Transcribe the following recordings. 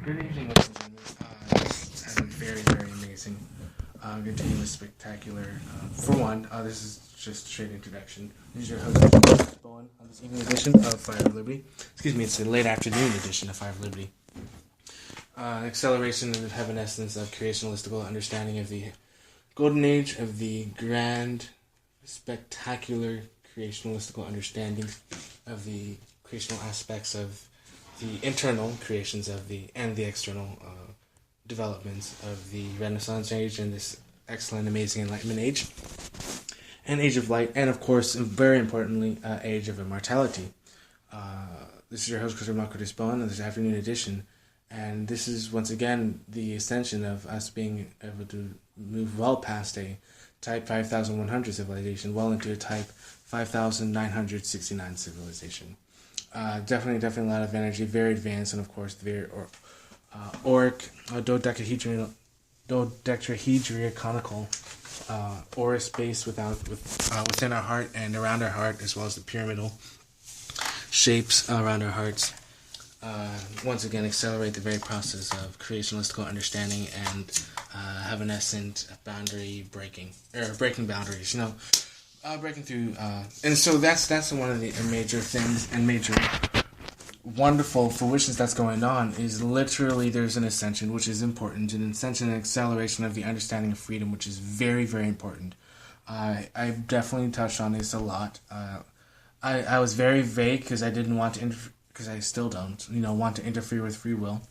Good evening, ladies and gentlemen. This has been very, very amazing, continuous, spectacular. For one, this is just a straight introduction. This is your host, Bowen, on this evening edition of Fire of Liberty. Excuse me, it's a late afternoon edition of Fire of Liberty. Acceleration of the Heavenescencent of creationalistical understanding of the golden age of the grand, spectacular creationalistical understanding of the creational aspects of the internal creations of and the external developments of the Renaissance age and this excellent, amazing Enlightenment age, and Age of Light, and of course, very importantly, Age of Immortality. This is your host, Chris Marco Bowen, on this afternoon edition, and this is once again the ascension of us being able to move well past a Type 5100 civilization, well into a Type 5969 civilization. Definitely a lot of energy, very advanced, and of course, very auric, dodecahedral conical aura space within our heart and around our heart, as well as the pyramidal shapes around our hearts. Once again, accelerate the very process of creationalistical understanding and heavenescent boundary breaking boundaries. Breaking through, and so that's one of the major things and major wonderful fruitions that's going on is literally there's an ascension, which is important, an ascension and acceleration of the understanding of freedom, which is very, very important. I definitely touched on this a lot. I was very vague because I didn't want to because I still don't, want to interfere with free will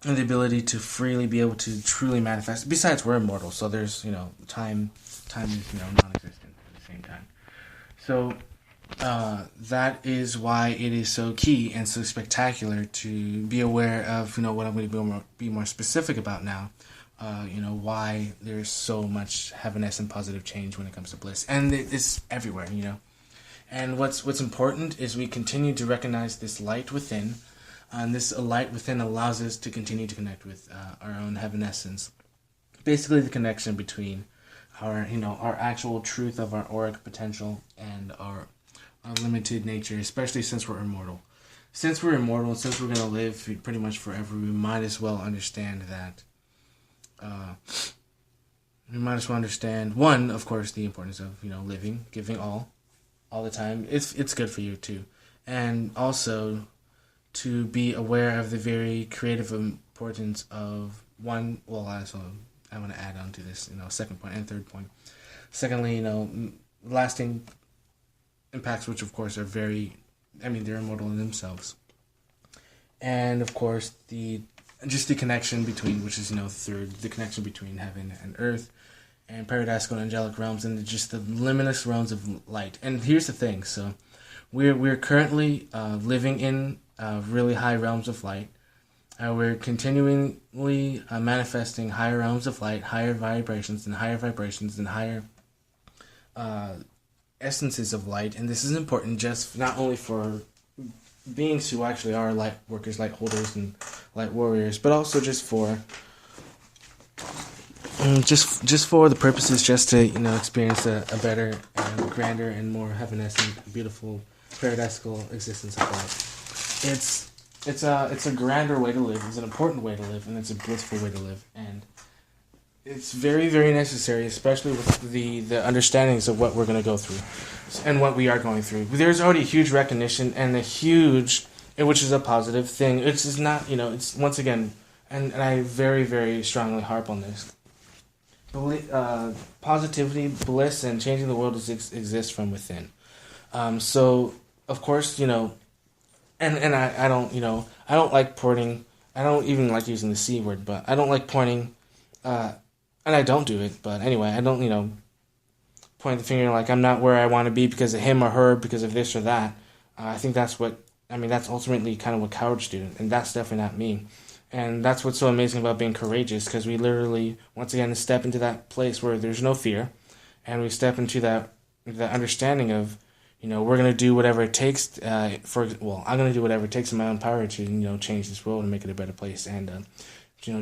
and the ability to freely be able to truly manifest. Besides, we're immortal, so there's, time is, non-existent at the same time. So, that is why it is so key and so spectacular to be aware of, what I'm going to be more specific about now. Why there's so much heavenescent positive change when it comes to bliss. And it's everywhere, And what's important is we continue to recognize this light within, and this light within allows us to continue to connect with our own heavenescence. Basically, the connection between our actual truth of our auric potential and our limited nature, especially since we're immortal. Since we're immortal, and since we're going to live pretty much forever, we might as well understand that. We might as well understand, one, of course, the importance of living, giving all the time. It's good for you too, and also to be aware of the very creative importance of one. Well, also I want to add on to this, second point and third point. Secondly, lasting impacts, which of course are they're immortal in themselves. And of course, the connection between, which is, third, the connection between heaven and earth, and paradisical and angelic realms, and just the limitless realms of light. And here's the thing, so we're currently living in really high realms of light. We're continually manifesting higher realms of light, higher vibrations and higher essences of light. And this is important just not only for beings who actually are light workers, light holders, and light warriors, but also just for the purposes just to experience a better and grander and more heavenescent, beautiful, paradisical existence of life. It's a grander way to live, it's an important way to live, and it's a blissful way to live, and it's very, very necessary, especially with the understandings of what we're going to go through and what we are going through. There's already a huge recognition and which is a positive thing. It's just not, it's once again, and I very, very strongly harp on this. Positivity, bliss, and changing the world exists from within. So, of course, and I don't like pointing, I don't even like using the C word, but I don't like pointing, and I don't do it, but anyway, I don't, point the finger like I'm not where I want to be because of him or her, because of this or that. I think that's ultimately kind of what cowards do, and that's definitely not me. And that's what's so amazing about being courageous, because we literally, once again, step into that place where there's no fear, and we step into that understanding of, we're going to do whatever it takes I'm going to do whatever it takes in my own power to, change this world and make it a better place, and,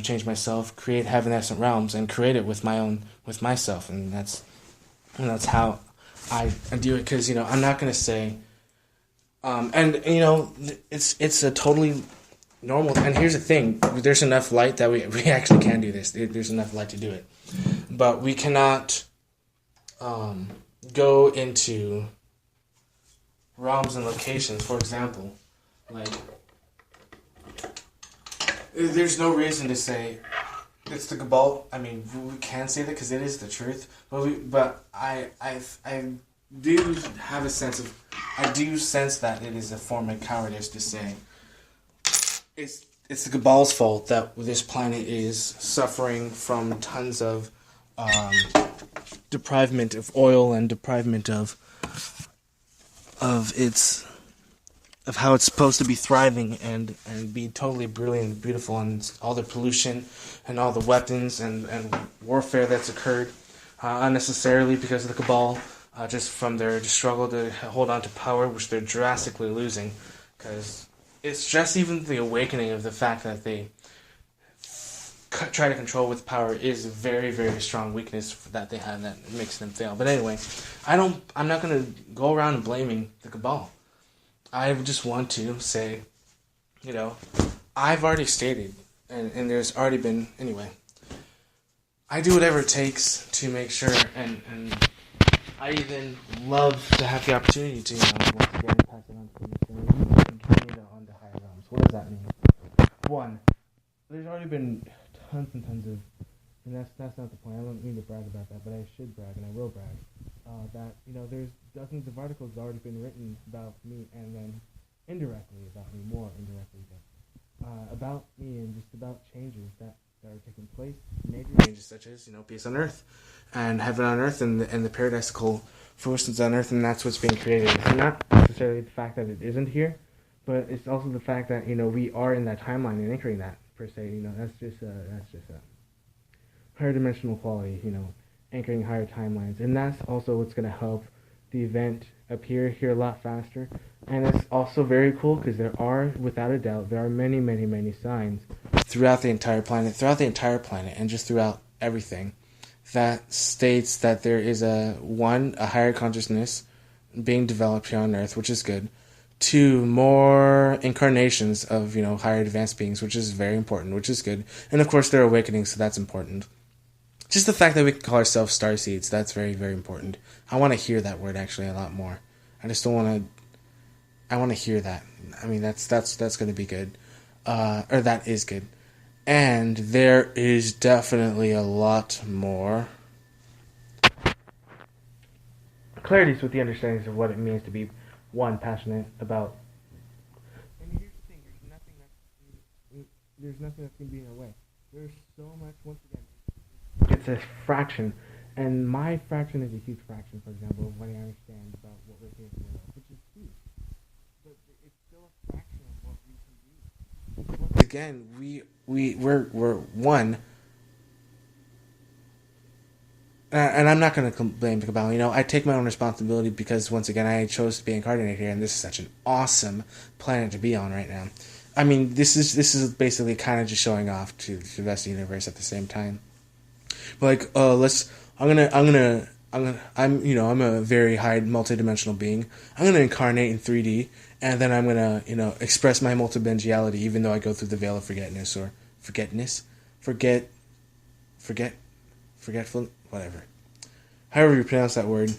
change myself, create heavenescent realms, and create it with myself, and that's how I do it, because, I'm not going to say, it's a totally normal. And here's the thing: there's enough light that we actually can do this. There's enough light to do it, but we cannot go into realms and locations. For example, like there's no reason to say it's the Cabal. I mean, we can say that because it is the truth, but I do have a sense of, I do sense that it is a form of cowardice to say it's the Cabal's fault that this planet is suffering from tons of deprivement of oil and deprivement of how it's supposed to be thriving and be totally brilliant and beautiful, and all the pollution and all the weapons and warfare that's occurred unnecessarily because of the Cabal, just from their struggle to hold on to power, which they're drastically losing, because it's just even the awakening of the fact that they try to control with power is a very, very strong weakness that they have that makes them fail. But anyway, I'm not going to go around blaming the Cabal. I just want to say, I've already stated, and there's already been, anyway, I do whatever it takes to make sure, and I even love to have the opportunity to, once again, pass it on to the and continue on to higher realms. What does that mean? One, there's already been tons and tons of, and that's not the point. I don't mean to brag about that, but I should brag, and I will brag, that, there's dozens of articles already been written about me, and then indirectly about me, more indirectly, but about me and just about changes that are taking place, major changes such as, peace on earth, and heaven on earth, and the paradisical fruitions on earth, and that's what's being created. It's not necessarily the fact that it isn't here, but it's also the fact that, we are in that timeline and anchoring that, per se, that's just a higher dimensional quality, anchoring higher timelines, and that's also what's going to help the event appear here a lot faster. And it's also very cool because without a doubt, there are many, many, many signs throughout the entire planet, and just throughout everything, that states that there is a higher consciousness being developed here on Earth, which is good. 2, more incarnations of, higher advanced beings, which is very important, which is good. And of course, there are awakenings, so that's important. Just the fact that we can call ourselves starseeds, that's very, very important. I want to hear that word actually a lot more. I just don't want to. I want to hear that. I mean, that's going to be good, or that is good. And there is definitely a lot more clarities with the understandings of what it means to be passionate about. And here's the thing: there's nothing that's going to be in our way. There's so much. Once again, it's a fraction, and my fraction is a huge fraction. For example, of what I understand about what we're here for, which is huge. But it's still a fraction of what we can do. Once again, we're one. And I'm not going to blame the Cabal. I take my own responsibility because, once again, I chose to be incarnated here, and this is such an awesome planet to be on right now. I mean, this is basically kind of just showing off to the rest of the universe at the same time. But I'm a very high multidimensional being. I'm gonna incarnate in 3D, and then I'm gonna, express my multidimensionality, even though I go through the veil of forgetful, whatever. However you pronounce that word.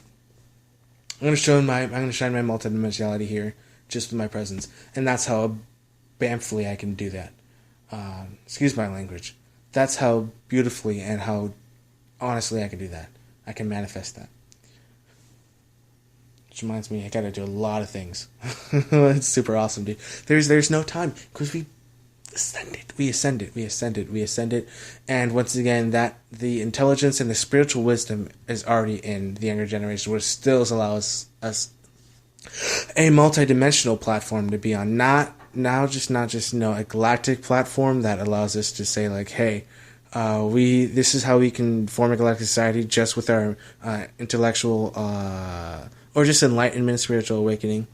I'm gonna shine my multidimensionality here, just with my presence, and that's how bamfully I can do that. Excuse my language. That's how beautifully and how honestly I can do that. I can manifest that. Which reminds me, I gotta do a lot of things. It's super awesome, dude. There's no time because we ascend it. And once again, that the intelligence and the spiritual wisdom is already in the younger generation, which still allows us a multi-dimensional platform to be on. Not just a galactic platform that allows us to say like, hey, this is how we can form a galactic society just with our intellectual or just enlightenment, spiritual awakening,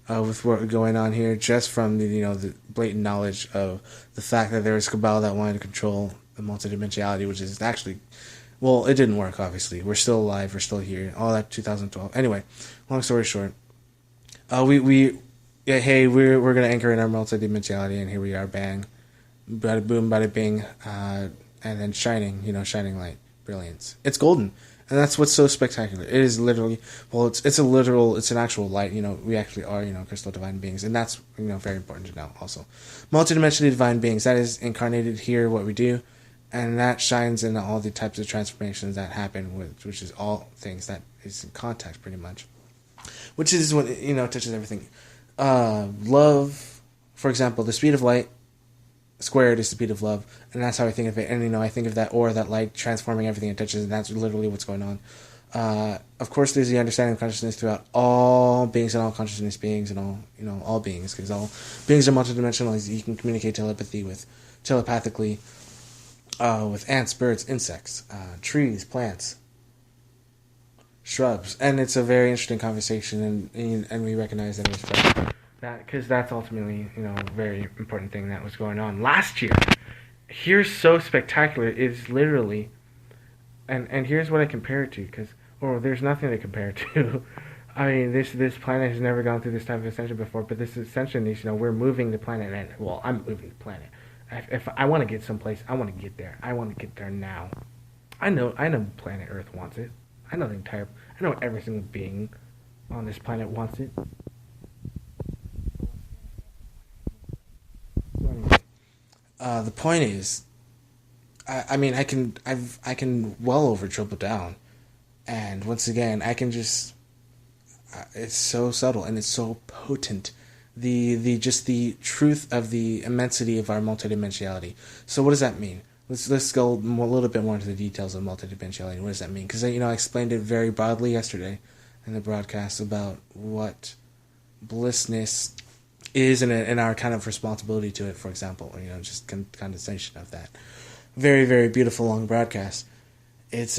with what going on here, just from the blatant knowledge of the fact that there was Cabal that wanted to control the multidimensionality, which is actually, well, it didn't work. Obviously, we're still alive, we're still here. All that 2012. Anyway, long story short, we yeah, hey, we're gonna anchor in our multidimensionality, and here we are, bang, bada boom, bada bing, and then shining, shining light, brilliance. It's golden, and that's what's so spectacular. It is literally, well, it's an actual light. We actually are, crystal divine beings, and that's very important to know. Also, multidimensionally divine beings. That is incarnated here, what we do, and that shines in all the types of transformations that happen, which is all things that is in contact, pretty much. Which is what touches everything. Love, for example, the speed of light squared is the speed of love, and that's how I think of it. And I think of that aura, that light transforming everything it touches, and that's literally what's going on. Of course, there's the understanding of consciousness throughout all beings and all consciousness beings and all beings, because all beings are multidimensional. You can communicate telepathically with ants, birds, insects, trees, plants, shrubs, and it's a very interesting conversation, and we recognize that it's that, because that's ultimately a very important thing that was going on last year. Here's so spectacular is literally, and here's what I compare it to, because there's nothing to compare it to. I mean, this planet has never gone through this type of ascension before, but this ascension is, we're moving the planet, and I'm moving the planet. If I want to get someplace, I want to get there. I want to get there now. I know planet Earth wants it. I know every single being on this planet wants it. The point is, I can well over triple down, and once again, I can just. It's so subtle and it's so potent. The truth of the immensity of our multidimensionality. So what does that mean? Let's go a little bit more into the details of multidimensionality. What does that mean? Because I explained it very broadly yesterday in the broadcast about what blissness is and our kind of responsibility to it. For example, just condensation of that. Very, very beautiful long broadcast. It's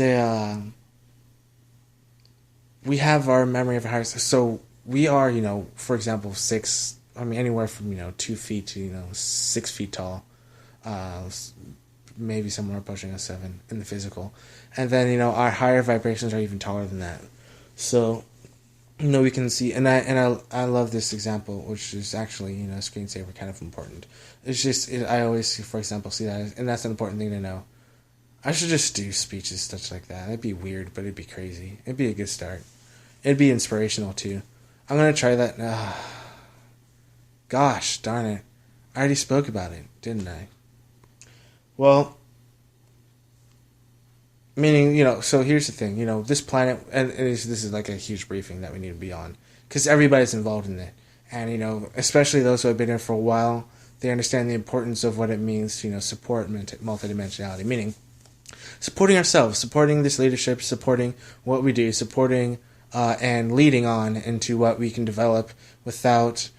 we have our memory of our hearts. So we are, for example, anywhere from 2 feet to 6 feet tall. Maybe somewhere approaching a 7 in the physical, and then our higher vibrations are even taller than that. So we can see, and I love this example, which is actually screensaver kind of important. It's just I always, for example, see that, and that's an important thing to know. I should just do speeches such like that. It'd be weird, but it'd be crazy. It'd be a good start. It'd be inspirational too. I'm gonna try that. Gosh darn it! I already spoke about it, didn't I? Well, meaning, so here's the thing, this planet, and this is like a huge briefing that we need to be on, because everybody's involved in it, and, especially those who have been here for a while, they understand the importance of what it means to, support multidimensionality, meaning supporting ourselves, supporting this leadership, supporting what we do, supporting and leading on into what we can develop without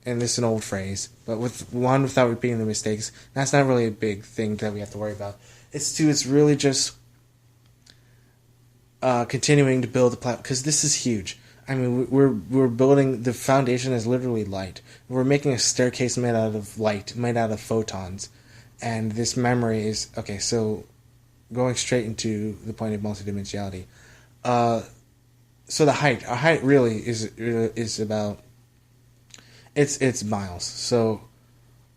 and this is an old phrase, but without repeating the mistakes. That's not really a big thing that we have to worry about. It's really just continuing to build the platform, because this is huge. I mean, we're building, the foundation is literally light. We're making a staircase made out of light, made out of photons, and this memory is okay. So, going straight into the point of multidimensionality. So our height really is about. It's miles. So,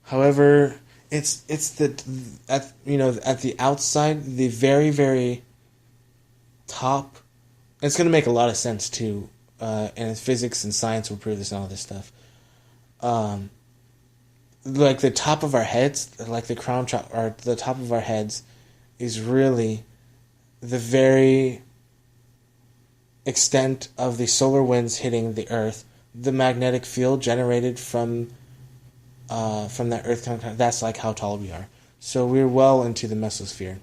however, it's at the outside, the very, very top. It's going to make a lot of sense too, and physics and science will prove this and all this stuff. Like the top of our heads, like the crown or the top of our heads, is really the very extent of the solar winds hitting the Earth. The magnetic field generated from that Earth contact, that's like how tall we are. So we're well into the mesosphere,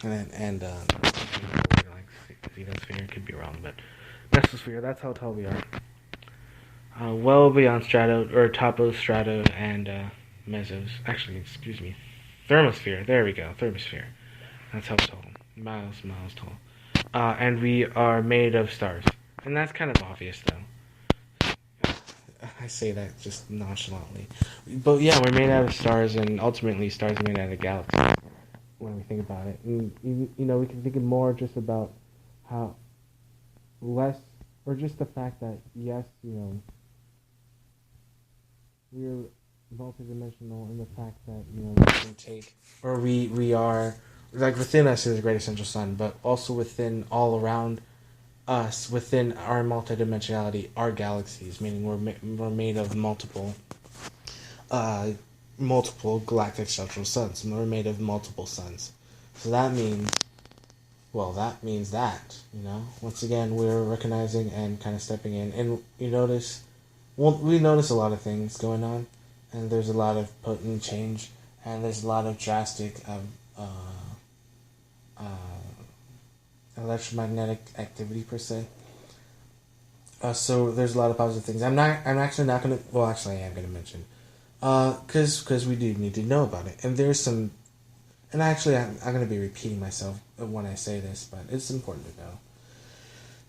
and like xenosphere, could be wrong, but mesosphere. That's how tall we are. Well beyond topostrato, and mesos. Actually, excuse me, thermosphere. There we go, thermosphere. That's how tall. Miles tall. And we are made of stars, and that's kind of obvious, though. I say that just nonchalantly. But yeah, we're made out of stars, and ultimately stars are made out of galaxies, when we think about it. And, we can think more just about how less, or just the fact that, yes, we're multidimensional in the fact that we can take, or we are, like, within us is the great essential sun, but also within all around us, within our multidimensionality, are galaxies, meaning we're made of uh, multiple galactic structural suns, and we're made of multiple suns. So that means, well, that means that, once again, we're recognizing and kind of stepping in, and we notice a lot of things going on, and there's a lot of potent change, and there's a lot of drastic uh, electromagnetic activity per se. So there's a lot of positive things. I'm actually not gonna. Well, actually, I am gonna mention, because we do need to know about it. And there's some, and actually, I'm gonna be repeating myself when I say this, but it's important to know.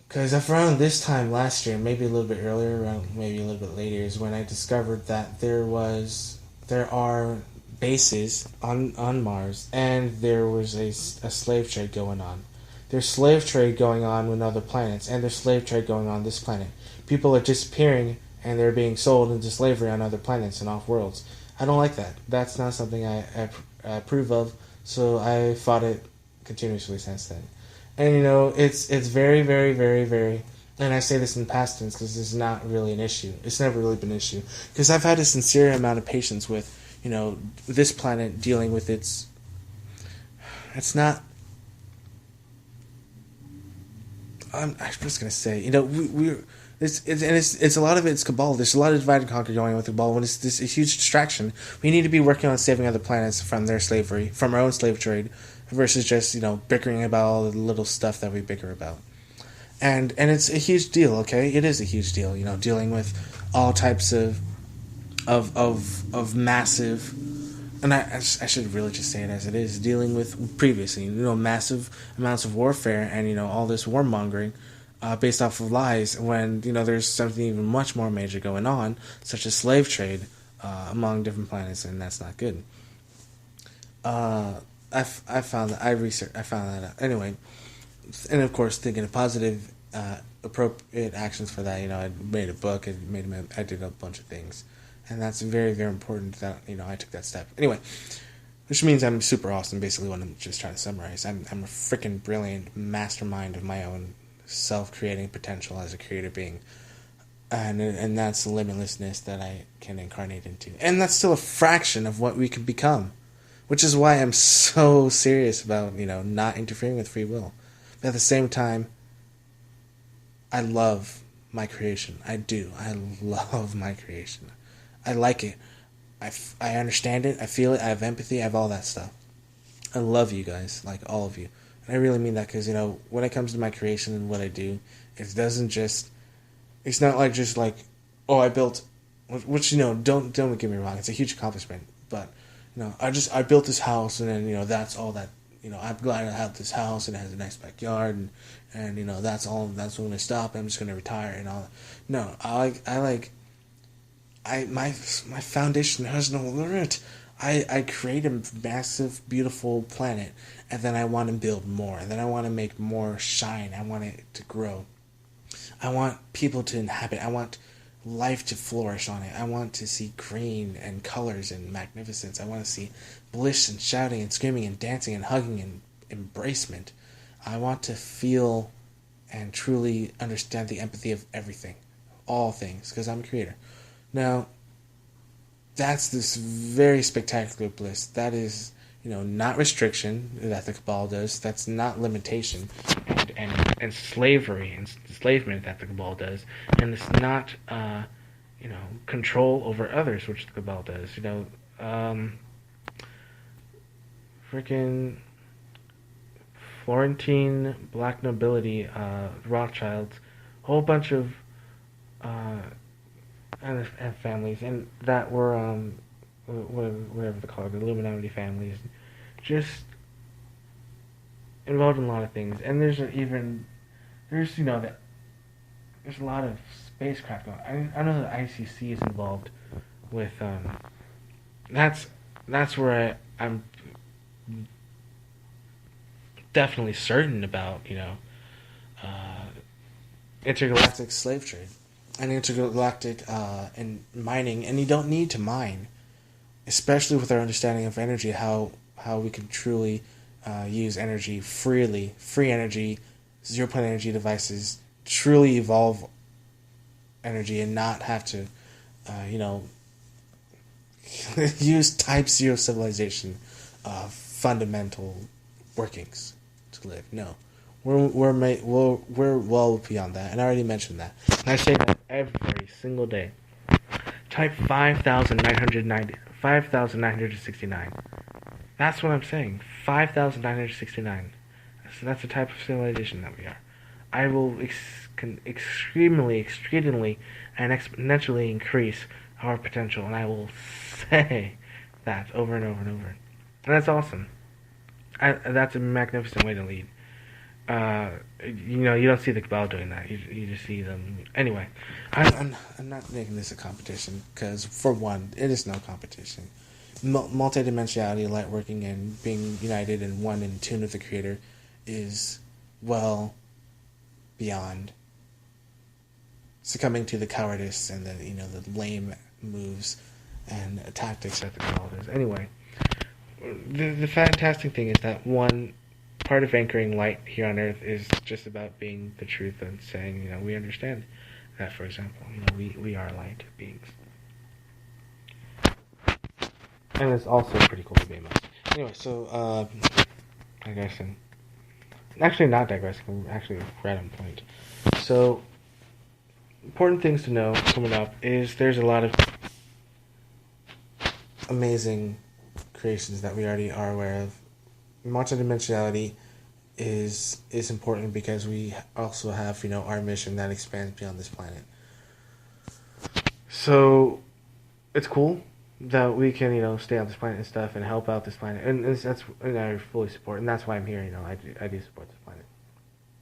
Because around this time last year, maybe a little bit earlier, around maybe a little bit later, is when I discovered that there are bases on Mars, and there was a slave trade going on. There's slave trade going on with other planets, and there's slave trade going on this planet. People are disappearing, and they're being sold into slavery on other planets and off worlds. I don't like that. That's not something I approve of, so I fought it continuously since then. And it's very, very, very, very. And I say this in past tense because it's not really an issue. It's never really been an issue because I've had a sincere amount of patience with this planet dealing with its. It's not. I'm just gonna say it's a lot of it's cabal. There's a lot of divide and conquer going on with the cabal. When it's this a huge distraction, we need to be working on saving other planets from their slavery, from our own slave trade, versus just bickering about all the little stuff that we bicker about. And it's a huge deal. Okay, it is a huge deal. Dealing with all types of massive. And I should really just say it as it is, dealing with previously, massive amounts of warfare and, all this warmongering based off of lies when, there's something even much more major going on, such as slave trade among different planets, and that's not good. I found that out. Anyway, and of course, thinking of positive, appropriate actions for that, I made a book, I did a bunch of things. And that's very, very important that, I took that step. Anyway, which means I'm super awesome, basically what I'm just trying to summarize. I'm a freaking brilliant mastermind of my own self-creating potential as a creator being. And that's the limitlessness that I can incarnate into. And that's still a fraction of what we can become. Which is why I'm so serious about, not interfering with free will. But at the same time, I love my creation. I do. I love my creation. I like it. I understand it. I feel it. I have empathy. I have all that stuff. I love you guys, like all of you. And I really mean that because, when it comes to my creation and what I do, it doesn't just... It's not like just like, oh, I built... Which, don't get me wrong. It's a huge accomplishment. But, I built this house and then, that's all that... I'm glad I have this house and it has a nice backyard and that's all... That's when I stop. I'm just going to retire and all that. No, my foundation has no limit. I create a massive, beautiful planet, and then I want to build more, and then I want to make more shine. I want it to grow. I want people to inhabit. I want life to flourish on it. I want to see green and colors and magnificence. I want to see bliss and shouting and screaming and dancing and hugging and embracement. I want to feel and truly understand the empathy of everything, all things, because I'm a creator. Now, that's this very spectacular bliss. That is, not restriction that the Cabal does. That's not limitation and slavery and enslavement that the Cabal does. And it's not, control over others, which the Cabal does. Freaking Florentine black nobility, Rothschilds, a whole bunch of... and families, and that were whatever they call it, the Illuminati families, just involved in a lot of things. And there's a lot of spacecraft going. I know that ICC is involved with that's where I'm definitely certain about intergalactic slave trade. and intergalactic and mining, and you don't need to mine, especially with our understanding of energy, how we can truly use energy freely, free energy, 0 point energy devices, truly evolve energy and not have to, use type 0 civilization fundamental workings to live. No. We're well beyond that, and I already mentioned that. And I say that every single day. Type 5,969. That's what I'm saying. 5,969. So that's the type of civilization that we are. I will extremely, and exponentially increase our potential, and I will say that over and over and over. And that's awesome. That's a magnificent way to lead. You don't see the Cabal doing that. You just see them. Anyway, I'm not making this a competition, because, for one, it is no competition. Multidimensionality, light working, and being united and one in tune with the Creator is well beyond succumbing to the cowardice and the lame moves and tactics that the Cabal does. Anyway, the fantastic thing is that one part of anchoring light here on Earth is just about being the truth and saying, we understand that, for example, we are light beings. And it's also pretty cool to be amongst. Anyway, so, digressing. Actually, not digressing, actually right on point. So, important things to know coming up is there's a lot of amazing creations that we already are aware of. Multidimensionality is important because we also have, our mission that expands beyond this planet. So, it's cool that we can, stay on this planet and stuff and help out this planet, and I fully support, and that's why I'm here. I do support this planet.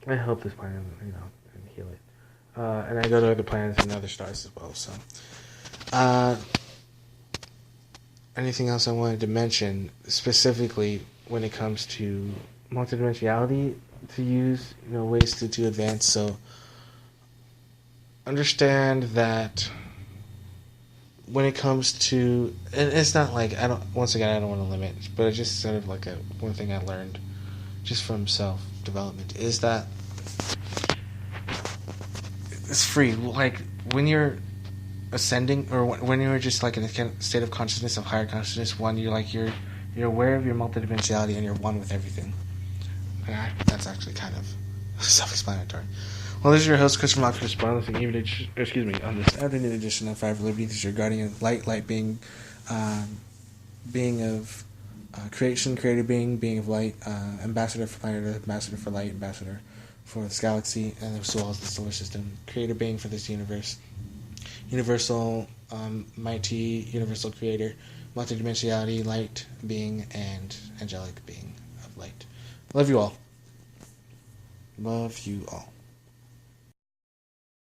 I help this planet, and heal it, and I go to other planets and other stars as well. So, anything else I wanted to mention specifically when it comes to multidimensionality to use, ways to advance? So, understand that when it comes to, and it's not like I don't want to limit, but it's just sort of like one thing I learned just from self-development is that it's free. Like when you're ascending, or when you're just like in a state of consciousness, of higher consciousness, you're aware of your multidimensionality and you're one with everything. And that's actually kind of self-explanatory. Well, this is your host, Chris from Oxford Spineless, on this afternoon edition of Five Liberty. This is your guardian light being, being of creation, creator being of light, ambassador for planet Earth, ambassador for light, ambassador for this galaxy, and as well as the solar system, creator being for this universe, universal, mighty, universal creator, multidimensionality, light being, and angelic being of light. Love you all. Love you all.